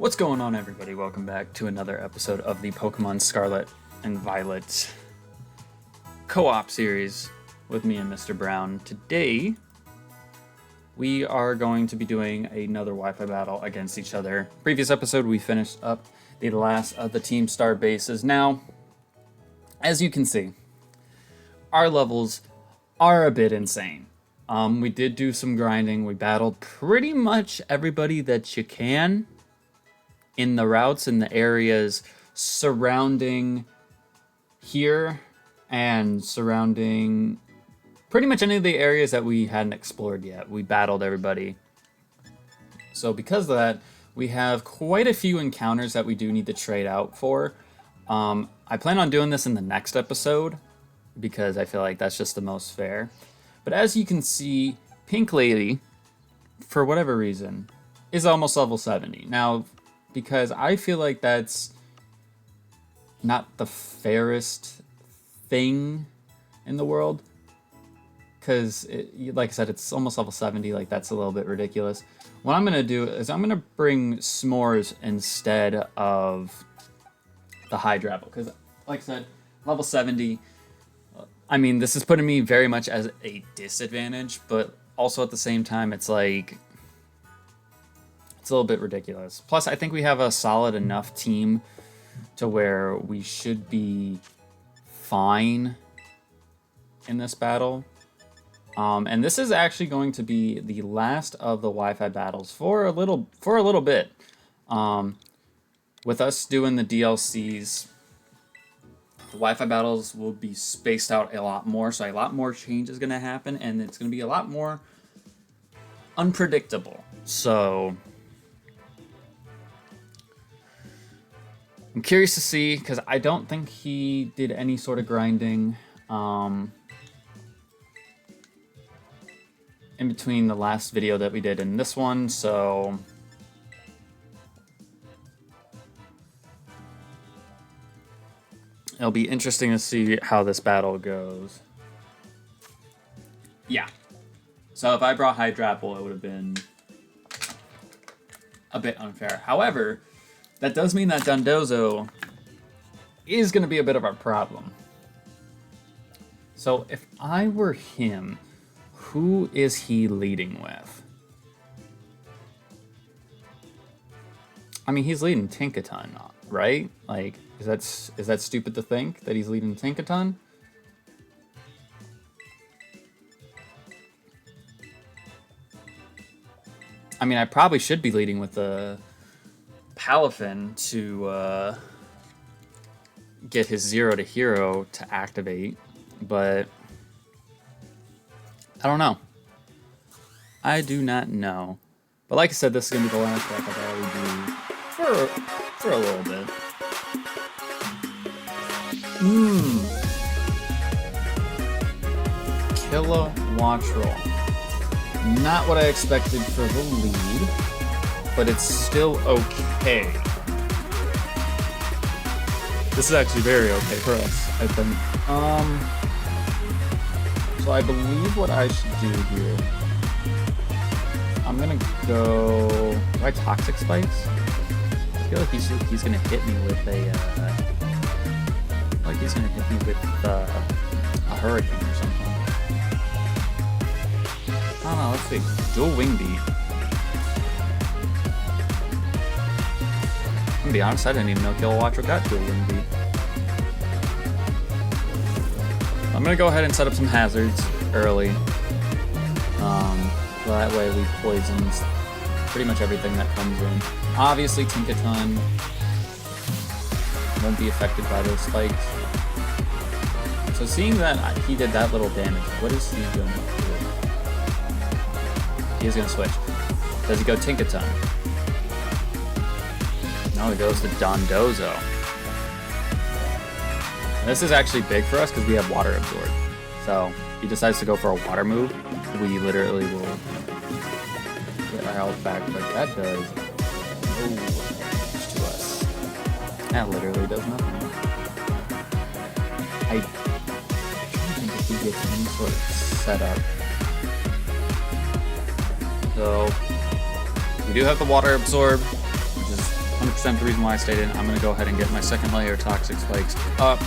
What's going on, everybody? Welcome back to another episode of the Pokemon Scarlet and Violet co-op series with me and Mr. Brown. Today, we are going to be doing another Wi-Fi battle against each other. Previous episode, we finished up the last of the Team Star bases. Now, as you can see, our levels are a bit insane. We did do some grinding. We battled pretty much everybody that you can in the routes in the areas surrounding here and surrounding pretty much any of the areas that we hadn't explored yet. We battled everybody. So because of that, we have quite a few encounters that we do need to trade out for. I plan on doing this in the next episode because I feel like that's just the most fair. But as you can see, Pink Lady, for whatever reason, is almost level 70. Now, because I feel like that's not the fairest thing in the world. Because, like I said, it's almost level 70. Like, that's a little bit ridiculous. What I'm going to do is I'm going to bring S'mores instead of the Hydrapple. Because, like I said, level 70... I mean, this is putting me very much as a disadvantage, but also at the same time, it's like, it's a little bit ridiculous. Plus, I think we have a solid enough team to where we should be fine in this battle. And this is actually going to be the last of the Wi-Fi battles for a little bit. With us doing the DLCs, the Wi-Fi battles will be spaced out a lot more, so a lot more change is going to happen, and it's going to be a lot more unpredictable. So I'm curious to see, because I don't think he did any sort of grinding in between the last video that we did and this one, so it'll be interesting to see how this battle goes. Yeah. So if I brought Hydrapple, it would have been a bit unfair. However, that does mean that Dondozo is going to be a bit of a problem. So if I were him, who is he leading with? I mean, he's leading Tinkaton, right? Like, is that stupid to think that he's leading Tinkaton? I mean, I probably should be leading with the Palafin to get his 0 to hero to activate, but I don't know. I do not know. But like I said, this is going to be the last deck I'll probably do for a little bit. Kilowattrel. Not what I expected for the lead, but it's still okay. This is actually very okay for us, I think. So I believe what I should do here, I'm gonna go. Do I Toxic Spikes? I feel like he's gonna hit me with a. Like he's gonna hit me with a Hurricane or something. I don't know. Let's see. Dual Wing Beat. I'm gonna be honest. I didn't even know Kilowattrel got Dual Wing Beat. I'm gonna go ahead and set up some hazards early. So that way we poison pretty much everything that comes in. Obviously, Tinkaton won't be affected by those spikes. So seeing that he did that little damage, what is he going to do? He's going to switch. Does he go Tinkaton? No, he goes to Dondozo. And this is actually big for us because we have Water Absorb. So if he decides to go for a water move, we literally will get our health back. But that does no damage to us. That literally does nothing. I don't think if he gets any sort of setup. So we do have the Water Absorb, which is 100% the reason why I stayed in. I'm going to go ahead and get my second layer Toxic Spikes up.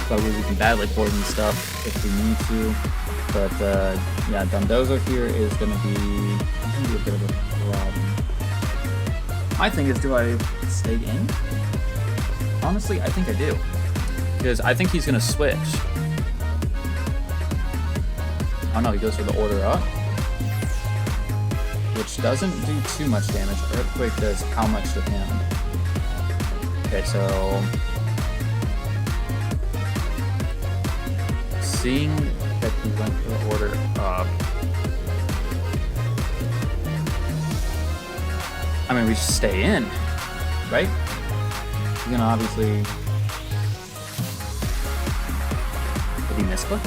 But we can badly poison stuff if we need to. But yeah, Dondozo here is going to be a bit of a problem. My thing is, do I stay in? Honestly, I think I do. Because I think he's going to switch. Oh no, he goes for the order up. Which doesn't do too much damage. Earthquake does how much to him? Okay, so... seeing that he went for the order up... I mean, we should stay in, right? He's gonna obviously... Did he misclick?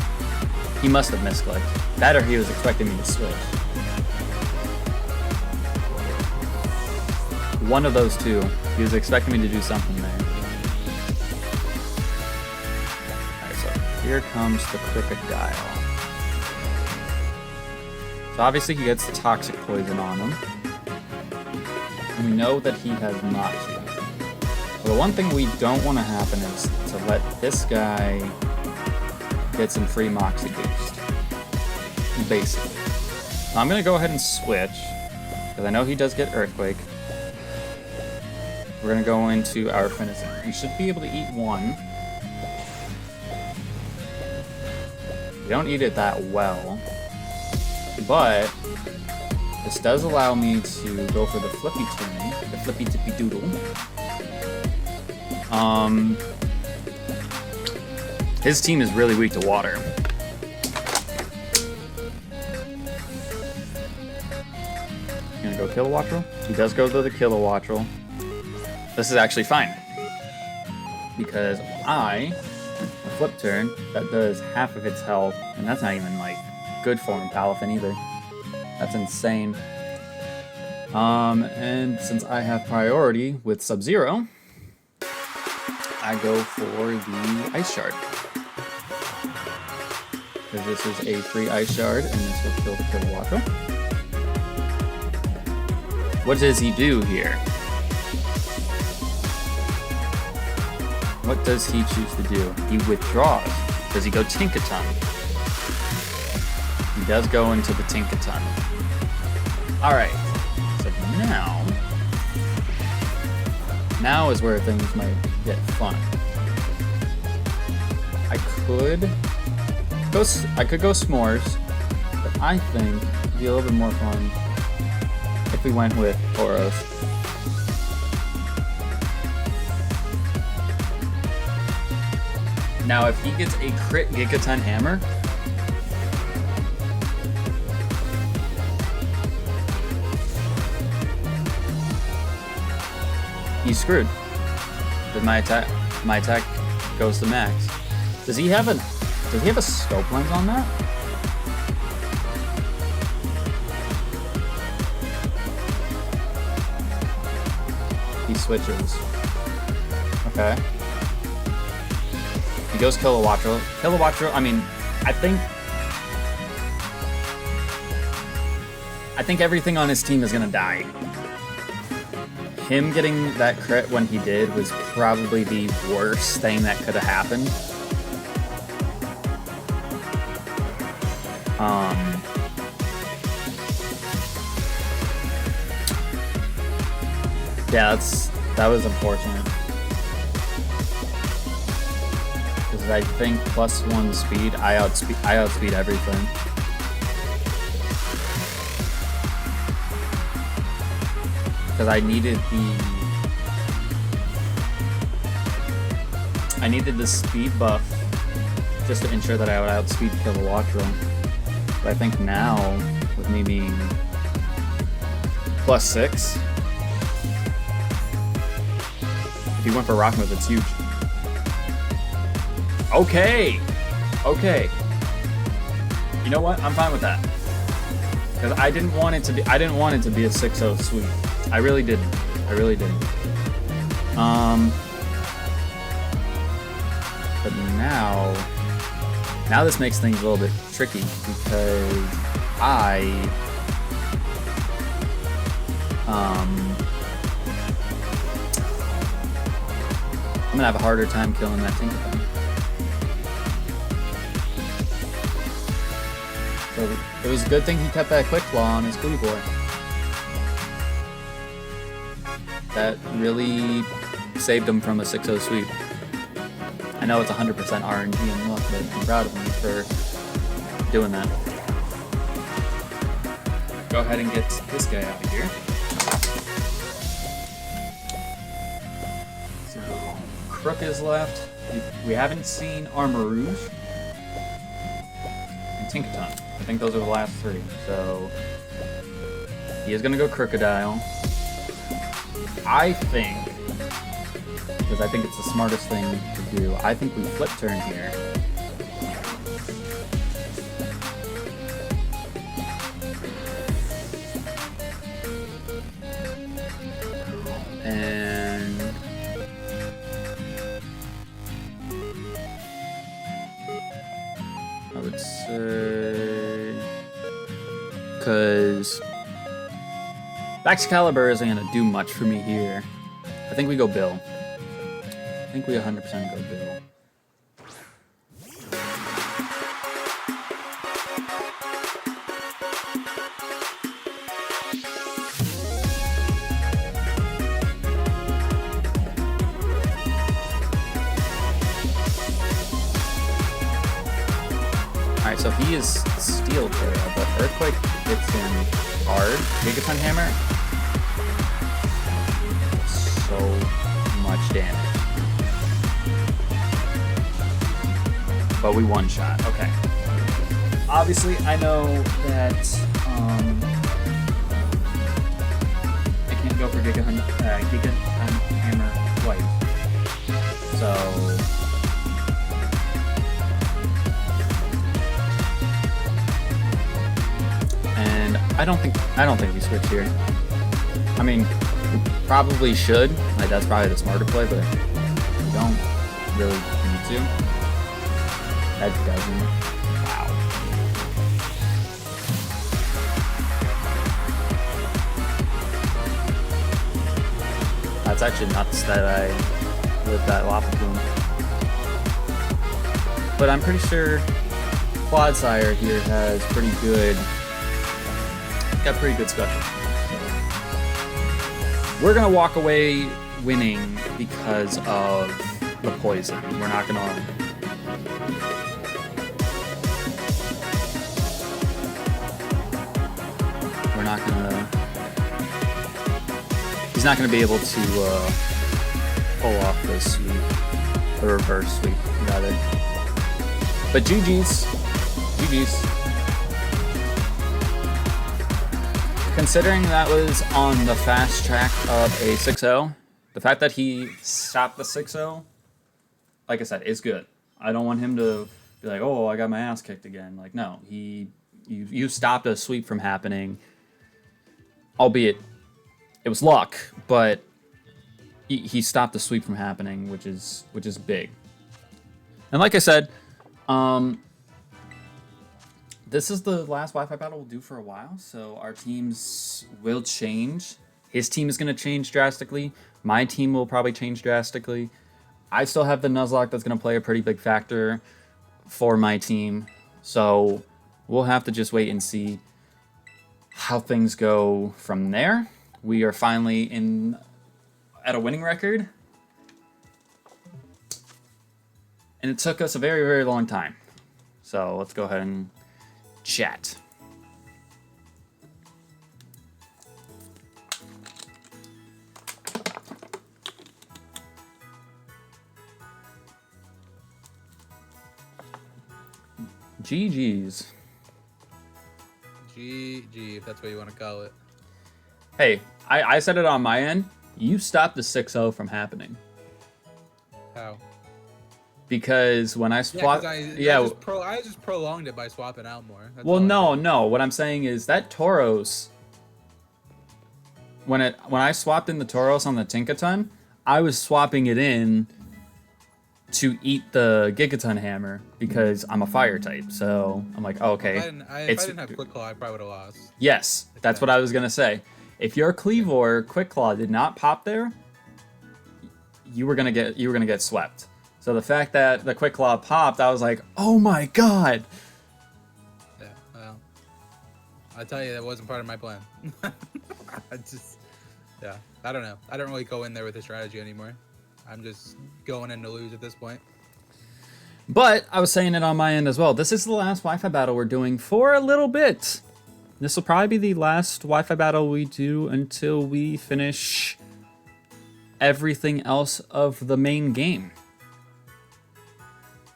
He must have misclicked. That or he was expecting me to switch. One of those two. He was expecting me to do something there. Alright, so here comes the Crocodile. So obviously he gets Toxic Poison on him. And we know that he has Moxie. So the one thing we don't want to happen is to let this guy get some free Moxie boost. Basically. So I'm going to go ahead and switch, because I know he does get Earthquake. We're going to go into our Finizen. We should be able to eat one. We don't eat it that well. But this does allow me to go for the Flippy Toon, the Flippy Tippy Doodle. His team is really weak to water. Gonna go Kilowattrel? He does go to the Kilowattrel. This is actually fine. Because a Flip Turn, that does half of its health, and that's not even like good for him, Palafin either. That's insane. And since I have priority with Sub-Zero, I go for the Ice Shard. Because this is a free Ice Shard, and this will kill the Kilowattrel. What does he do here? What does he choose to do? He withdraws. Does he go Tinkaton? He does go into the Tinkaton. Alright, so now is where things might get fun. I could go S'mores, but I think it'd be a little bit more fun if we went with Tauros. Now, if he gets a crit Gigaton Hammer, he's screwed. Because my attack goes to max. Does he have a scope lens on that? He switches. Okay. He goes Kilowattrel. Kilowattrel, I mean, I think everything on his team is gonna die. Him getting that crit when he did was probably the worst thing that could have happened. Yeah, that was unfortunate. Because I think +1 speed, I outspeed everything. Because I needed the speed buff just to ensure that I would outspeed Kilowattrel. But I think now, with me being +6, if he went for Rock Move, it's huge. Okay! You know what? I'm fine with that. Because I didn't want it to be a 6-0 sweep. I really didn't. But now this makes things a little bit tricky because I'm gonna have a harder time killing that Tinkaton. So it was a good thing he kept that Quick Claw on his Cleavor. That really saved him from a 6-0 sweep. I know it's 100% RNG and luck, but I'm proud of him for doing that. Go ahead and get this guy out of here. So Crook is left. We haven't seen Armarouge and Tinkaton. I think those are the last three. So he is going to go Crocodile. I think, because I think it's the smartest thing to do, I think we flip turn here. And I would say, because Excalibur isn't going to do much for me here. I think we go Bill. I think we 100% go Bill. Alright, so he is Steel Terra, but Earthquake gets him hard. Gigaton Hammer. So much damage. But we one-shot. Okay. Obviously, I know that I can't go for Gigaton Hammer twice. So and I don't think we switch here. I mean, we probably should. Like, that's probably the smarter play, but we don't really need to. That doesn't. Wow. That's actually nuts that I lived that Lopunny. But I'm pretty sure Clodsire here has pretty good. Got pretty good special. We're gonna walk away winning because of the poison. We're not gonna. We're not gonna. He's not gonna be able to pull off the sweep, the reverse sweep, rather. But GG's. Considering that was on the fast track of a 6-0, the fact that he stopped the 6-0, like I said, is good. I don't want him to be like, oh, I got my ass kicked again. Like, no, you stopped a sweep from happening, albeit it was luck, but he stopped the sweep from happening, which is big. And like I said, this is the last Wi-Fi battle we'll do for a while, so our teams will change. His team is going to change drastically. My team will probably change drastically. I still have the Nuzlocke that's going to play a pretty big factor for my team, so we'll have to just wait and see how things go from there. We are finally at a winning record, and it took us a very, very long time. So let's go ahead and chat. GG's. GG, if that's what you want to call it. Hey, I said it on my end. You stopped the 6-0 from happening. How? Because when I swapped, I just prolonged it by swapping out more. That's well, no. What I'm saying is that Tauros, when I swapped in the Tauros on the Tinkaton, I was swapping it in to eat the Gigaton Hammer because I'm a fire type. So I'm like, oh, okay. If I didn't have Quick Claw, I probably would have lost. Yes, that's what I was gonna say. If your Cleavor Quick Claw did not pop there, you were gonna get swept. So the fact that the Quick Claw popped, I was like, oh my god. Yeah, well, I tell you, that wasn't part of my plan. Yeah, I don't know. I don't really go in there with a strategy anymore. I'm just going in to lose at this point. But I was saying it on my end as well. This is the last Wi-Fi battle we're doing for a little bit. This will probably be the last Wi-Fi battle we do until we finish everything else of the main game.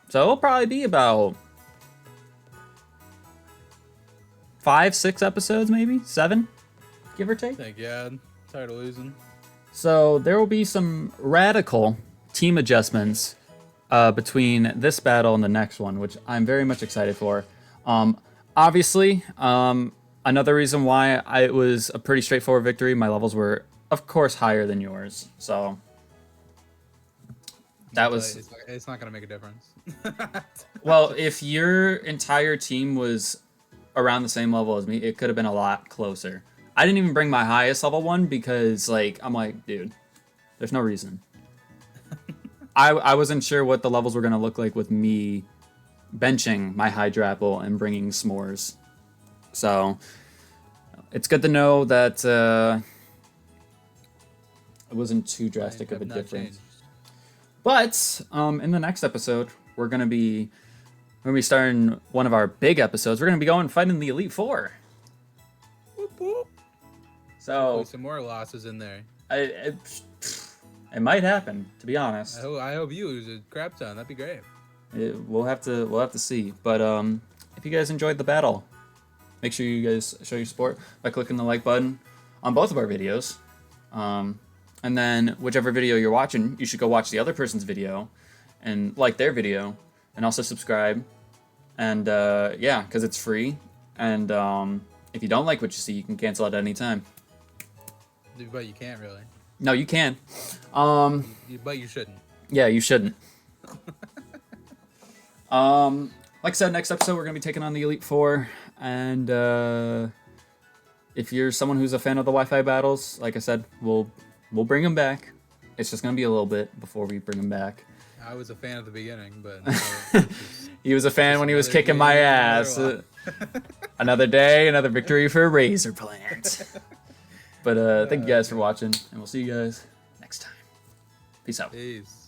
So it'll probably be about 5, 6 episodes, maybe 7, give or take. Thank God. Tired of losing. So there will be some radical team adjustments between this battle and the next one, which I'm very much excited for. Obviously, another reason why it was a pretty straightforward victory, my levels were, of course, higher than yours. So that was... It's not going to make a difference. Well, if your entire team was around the same level as me, it could have been a lot closer. I didn't even bring my highest level one because, like, I'm like, dude, there's no reason. I wasn't sure what the levels were going to look like with me benching my Hydrapple and bringing S'mores. So it's good to know that it wasn't too drastic of a difference. Changed. But in the next episode, we're going to be starting one of our big episodes. We're going to be going fighting the Elite Four. Whoop, whoop. So some more losses in there. It might happen, to be honest. I hope you lose a crap ton. That'd be great. We'll have to see. But if you guys enjoyed the battle, make sure you guys show your support by clicking the like button on both of our videos. And then whichever video you're watching, you should go watch the other person's video and like their video, and also subscribe. And yeah, because it's free. And if you don't like what you see, you can cancel at any time. But you can't really. No, you can. But you shouldn't. Yeah, you shouldn't. Like I said, next episode we're gonna be taking on the Elite Four, and if you're someone who's a fan of the Wi-Fi battles, like I said, we'll bring them back. It's just gonna be a little bit before we bring them back. I was a fan at the beginning, but he was a fan when he was kicking my ass. Another day, another victory for Razor Plant. But thank you guys for watching, and we'll see you guys next time. Peace out. Peace.